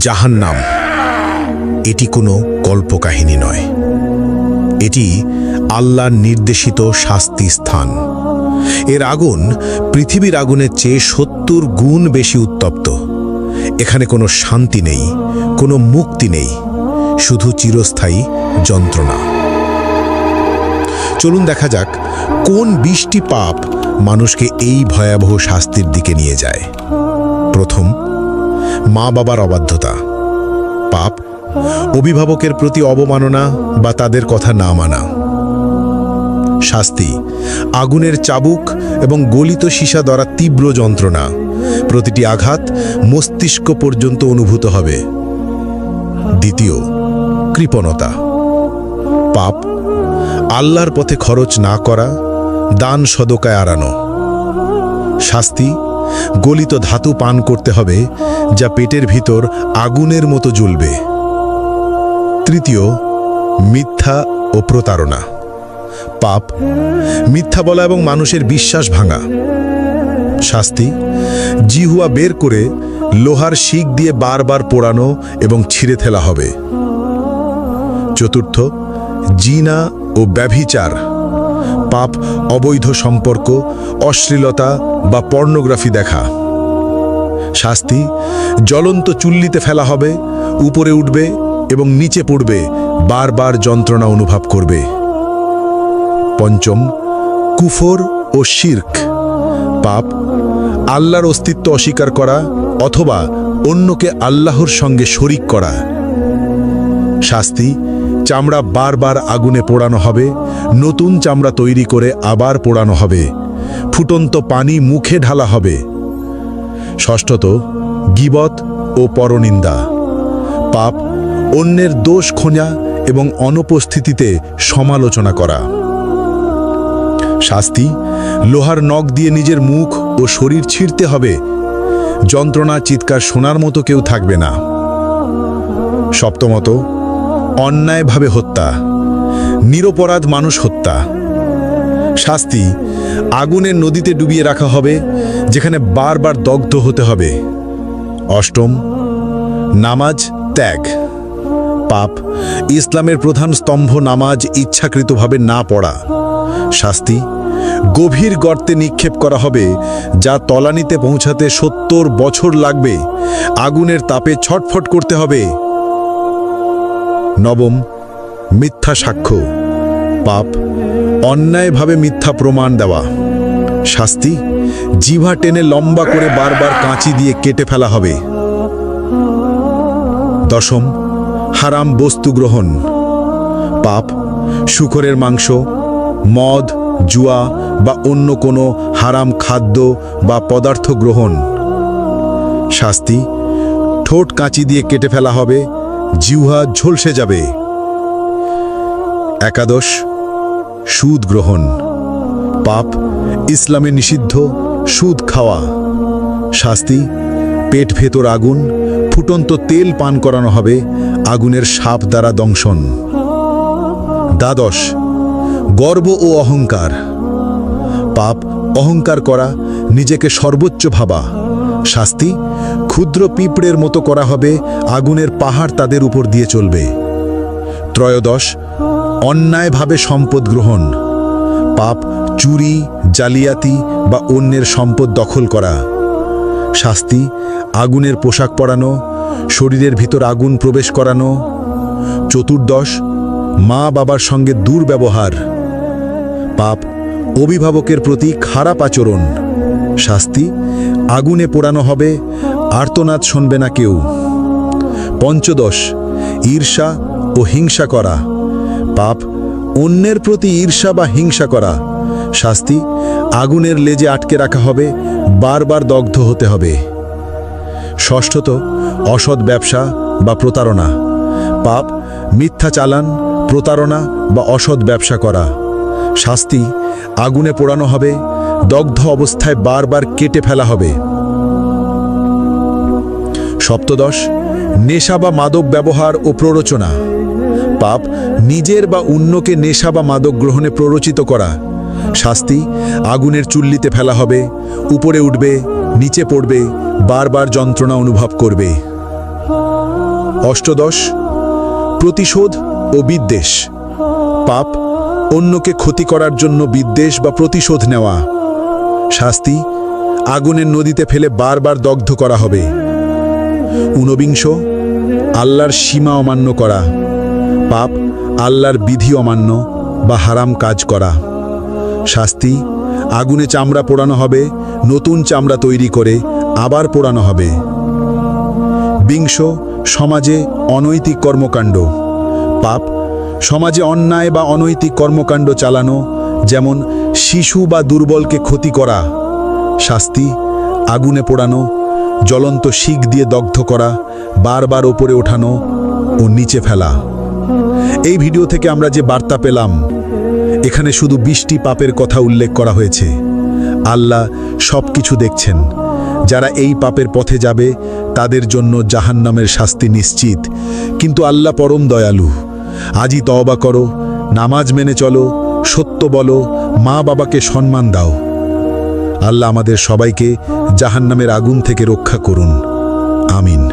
জাহান্নাম এটি কোনো কল্পকাহিনী নয়, এটি আল্লাহর নির্দেশিত শাস্তি স্থান। এর আগুন পৃথিবীর আগুনের চেয়ে ৭০ গুণ বেশি উত্তপ্ত। এখানে কোনো শান্তি নেই, কোনো মুক্তি নেই, শুধু চিরস্থায়ী যন্ত্রণা। চলুন দেখা যাক কোন ২০টি পাপ মানুষকে এই ভয়াবহ শাস্তির দিকে নিয়ে যায়। প্রথম, মা বাবার অবাধ্যতা। পাপ অভিভাবকের প্রতি অবমাননা বা তাদের কথা না মানা। শাস্তি আগুনের চাবুক এবং গলিত সীসা দ্বারা তীব্র যন্ত্রণা। প্রতিটি আঘাত মস্তিষ্ক পর্যন্ত অনুভূত হবে। দ্বিতীয়, কৃপণতা। পাপ আল্লাহর পথে খরচ না করা, দান সদকায় এড়ানো। শাস্তি গলিত ধাতু পান করতে হবে, যা পেটের ভিতর আগুনের মতো জ্বলবে। তৃতীয়, মিথ্যা ও প্রতারণা। পাপ মিথ্যা বলা এবং মানুষের বিশ্বাস ভাঙা। শাস্তি জিহুয়া বের করে লোহার শিক দিয়ে বারবার পোড়ানো এবং ছিঁড়ে ফেলা হবে। চতুর্থ, জিনা ও ব্যভিচার। পাপ অবৈধ সম্পর্ক, অশ্লীলতা বা পর্নোগ্রাফি দেখা। শাস্তি জ্বলন্ত চুল্লিতে ফেলা হবে, উপরে উঠবে এবং নিচে পড়বে, বারবার যন্ত্রণা অনুভব করবে। পঞ্চম, কুফর ও শিরক। পাপ আল্লাহর অস্তিত্ব অস্বীকার করা অথবা অন্যকে আল্লাহর সঙ্গে শরিক করা। শাস্তি চামড়া বারবার আগুনে পোড়ানো হবে, নতুন চামড়া তৈরি করে আবার পোড়ানো হবে, ফুটন্ত পানি মুখে ঢালা হবে। ষষ্ঠত, গীবত ও পরনিন্দা। পাপ অন্যের দোষ খোঁজা এবং অনুপস্থিতিতে সমালোচনা করা। শাস্তি লোহার নখ দিয়ে নিজের মুখ ও শরীর ছিঁড়তে হবে, যন্ত্রণা চিৎকার শোনার মতো কেউ থাকবে না। সপ্তমত, অন্যায়ভাবে হত্যা, নিরপরাধ মানুষ হত্যা। শাস্তি আগুনের নদীতে ডুবিয়ে রাখা হবে, যেখানে বারবার দগ্ধ হতে হবে। অষ্টম, নামাজ ত্যাগ। পাপ ইসলামের প্রধান স্তম্ভ নামাজ ইচ্ছাকৃতভাবে না পড়া। শাস্তি গভীর গর্তে নিক্ষেপ করা হবে, যা তলানিতে পৌঁছাতে ৭০ বছর লাগবে, আগুনের তাপে ছটফট করতে হবে। নবম, মিথ্যা সাক্ষ্য। পাপ অন্যায়ভাবে মিথ্যা প্রমাণ দেওয়া। শাস্তি জিহ্বা টেনে লম্বা করে বারবার কাঁচি দিয়ে কেটে ফেলা হবে। দশম, হারাম বস্তু গ্রহণ। পাপ শূকরের মাংস, মদ, জুয়া বা অন্য কোনো হারাম খাদ্য বা পদার্থ গ্রহণ। শাস্তি ঠোঁট কাঁচি দিয়ে কেটে ফেলা হবে, জিহ্বা ঝলসে যাবে। একাদশ, সুদ গ্রহণ। পাপ ইসলামে নিষিদ্ধ সুদ খাওয়া। শাস্তি পেট ভেতর আগুন, ফুটন্ত তেল পান করানো হবে, আগুনের সাপ দ্বারা দংশন। দ্বাদশ, গর্ব ও অহংকার। পাপ অহংকার করা, নিজেকে সর্বোচ্চ ভাবা। শাস্তি ক্ষুদ্র পিঁপড়ের মতো করা হবে, আগুনের পাহাড় তাদের উপর দিয়ে চলবে। ত্রয়োদশ, অন্যায়ভাবে সম্পদ গ্রহণ। পাপ চুরি, জালিয়াতি বা অন্যের সম্পদ দখল করা। শাস্তি আগুনের পোশাক পরানো, শরীরের ভিতর আগুন প্রবেশ করানো। চতুর্দশ, মা বাবার সঙ্গে দুর্ব্যবহার। পাপ অভিভাবকের প্রতি খারাপ আচরণ। শাস্তি আগুনে পোড়ানো হবে, আর্তনাদ শুনবে না কেউ। পঞ্চদশ, ঈর্ষা ও হিংসা করা। পাপ অন্যের প্রতি ঈর্ষা বা হিংসা করা। শাস্তি আগুনের লেজে আটকে রাখা হবে, বারবার দগ্ধ হতে হবে। ষষ্ঠত, অসৎ ব্যবসা বা প্রতারণা। পাপ মিথ্যা চালান, প্রতারণা বা অসৎ ব্যবসা করা। শাস্তি আগুনে পোড়ানো হবে, দগ্ধ অবস্থায় বারবার কেটে ফেলা হবে। সপ্তদশ, নেশা বা মাদক ব্যবহার ও প্ররোচনা। পাপ নিজের বা অন্যকে নেশা বা মাদক গ্রহণে প্ররোচিত করা। শাস্তি আগুনের চুল্লিতে ফেলা হবে, উপরে উঠবে, নিচে পড়বে, বারবার যন্ত্রণা অনুভব করবে। অষ্টদশ প্রতিশোধ ও বিদ্বেষ। পাপ অন্যকে ক্ষতি করার জন্য বিদ্বেষ বা প্রতিশোধ নেওয়া। শাস্তি আগুনের নদীতে ফেলে বারবার দগ্ধ করা হবে। ঊনবিংশ আল্লাহর সীমা অমান্য করা। পাপ আল্লাহর বিধি অমান্য বা হারাম কাজ করা। শাস্তি আগুনে চামড়া পোড়ানো হবে, নতুন চামড়া তৈরি করে আবার পোড়ানো হবে। বিংশ সমাজে অনৈতিক কর্মকাণ্ড। পাপ সমাজে অন্যায় বা অনৈতিক কর্মকাণ্ড চালানো, যেমন শিশু বা দুর্বলকে ক্ষতি করা। শাস্তি আগুনে পোড়ানো, জ্বলন্ত শিক দিয়ে দগ্ধ করা, বারবার ওপরে ওঠানো ও নিচে ফেলা। এই ভিডিও থেকে আমরা যে বার্তা পেলাম, এখানে শুধু 20টি পাপের কথা উল্লেখ করা হয়েছে। আল্লাহ সব কিছু দেখছেন। যারা এই পাপের পথে যাবে তাদের জন্য জাহান্নামের শাস্তি নিশ্চিত। কিন্তু আল্লাহ পরম দয়ালু। আজই তওবা করো, নামাজ মেনে চলো, সত্য বলো, মা বাবাকে সম্মান দাও। আল্লাহ আমাদের সবাইকে জাহান্নামের আগুন থেকে রক্ষা করুন। আমিন।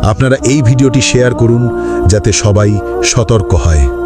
আপনারা এই ভিডিওটি শেয়ার করুন যাতে সবাই সতর্ক হয়।